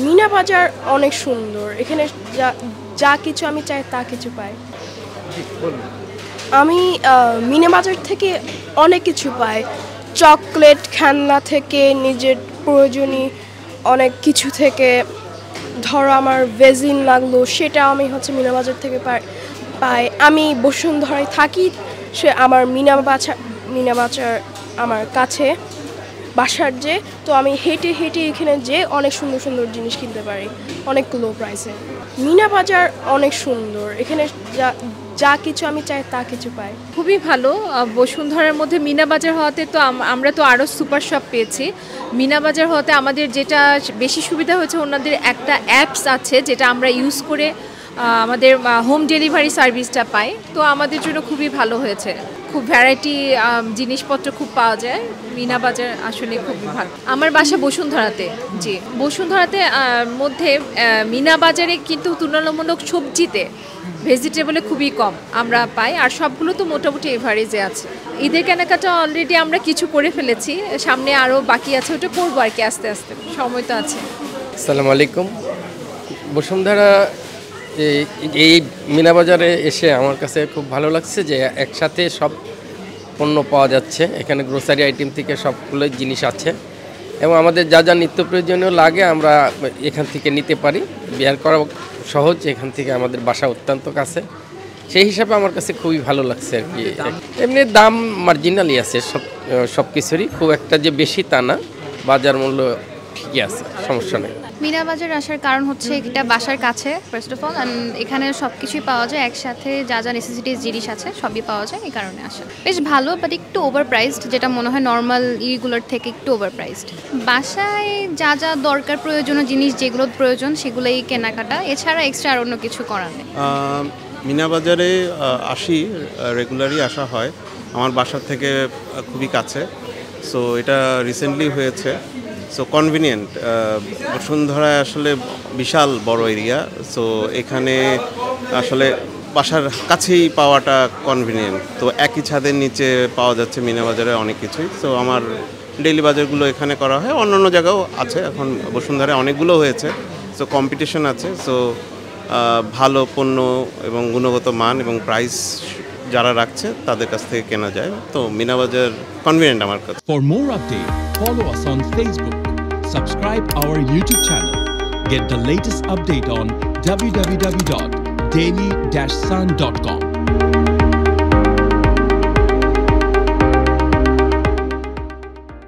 মিনা বাজার অনেক সুন্দর। এখানে যা যা কিছু আমি চাই তা কিছু পাই। আমি মিনা বাজার থেকে অনেক কিছু পাই, চকলেট, খেলনা থেকে নিজের প্রয়োজনীয় অনেক কিছু থেকে। ধরো আমার ভেজিন লাগলো, সেটা আমি মিনা বাজার থেকে পাই। আমি বসুন্ধরায় থাকি, সে আমার মিনা বাজার আমার কাছে বাসার যে, তো আমি হেঁটে হেঁটে এখানে যে অনেক সুন্দর সুন্দর জিনিস কিনতে পারি অনেক লো প্রাইসে। মিনা বাজার অনেক সুন্দর। এখানে যা কিছু আমি চাই তা কিছু পাই। খুবই ভালো। বসুন্ধরার মধ্যে মিনা বাজার হওয়াতে তো আমরা তো আরও সুপার শপ পেয়েছি। মিনা বাজার হওয়াতে আমাদের যেটা বেশি সুবিধা হয়েছে, ওনাদের একটা অ্যাপস আছে যেটা আমরা ইউজ করে আমাদের হোম ডেলিভারি সার্ভিসটা পাই। তো আমাদের জন্য খুবই ভালো হয়েছে। খুব ভ্যারাইটি জিনিসপত্র খুব পাওয়া যায়। মিনা বাজার আসলে খুবই ভালো। আমার বাসা বসুন্ধরাতে। জি, বসুন্ধরাতে মধ্যে মিনা বাজারে কিন্তু তুলনামূলক সবজিতে ভেজিটেবলে খুবই কম আমরা পাই, আর সবগুলো তো মোটামুটি এভারেজে আছে। ঈদের কেনাকাটা অলরেডি আমরা কিছু করে ফেলেছি, সামনে আরও বাকি আছে, ওটা করবো আর কি আস্তে আস্তে, সময় তো আছে। আসসালামু আলাইকুম। বসুন্ধরা এই মিনা বাজারে এসে আমার কাছে খুব ভালো লাগছে যে একসাথে সব পণ্য পাওয়া যাচ্ছে। এখানে গ্রোসারি আইটেম থেকে সবগুলো জিনিস আছে এবং আমাদের যা যা নিত্য প্রয়োজনীয় লাগে আমরা এখান থেকে নিতে পারি। বের করা সহজ, এখান থেকে আমাদের বাসা অত্যন্ত কাছে। সেই হিসাবে আমার কাছে খুবই ভালো লাগছে আর কি। এমনি দাম মার্জিনালি আছে সব কিছুরই, খুব একটা যে বেশি তা না, বাজার মূল্য ঠিকই আছে, সমস্যা নেই। মিনা বাজার আসার কারণ হচ্ছে এটা বাসার কাছে ফার্স্ট অফ অল, এখানে সব কিছুই পাওয়া যায় একসাথে, যা যা নেসেসিটিস জিনিস আছে সবই পাওয়া যায়, এই কারণে আসা বেশ ভালো। বাট একটু ওভার প্রাইসড, যেটা মনে হয় নর্মাল ইগুলোর থেকে একটু ওভার প্রাইসড। বাসায় যা যা দরকার প্রয়োজনীয় জিনিস যেগুলো প্রয়োজন সেগুলোই কেনাকাটা, এছাড়া এক্সট্রা আর অন্য কিছু করার নেই। মিনা বাজারে আসি, রেগুলারই আসা হয়, আমার বাসা থেকে খুবই কাছে। সো এটা রিসেন্টলি হয়েছে, সো কনভিনিয়েন্ট। বসুন্ধরায় আসলে বিশাল বড় এরিয়া, সো এখানে আসলে বাসার কাছেই পাওয়াটা কনভিনিয়েন্ট। তো একই ছাদের নিচে পাওয়া যাচ্ছে মিনা বাজারে অনেক কিছুই। সো আমার ডেইলি বাজারগুলো এখানে করা হয়, অন্য অন্য জায়গাও আছে, এখন বসুন্ধরায় অনেকগুলো হয়েছে, সো কম্পিটিশন আছে। সো ভালো পণ্য এবং গুণগত মান এবং প্রাইস যারা রাখছে তাদের কাছ থেকে কেনা যায়। তো মিনা বাজার কনভিনিয়েন্ট আমার কাছে। For more updates, follow us on Facebook, subscribe our YouTube channel, get the latest update on www.daily-sun.com.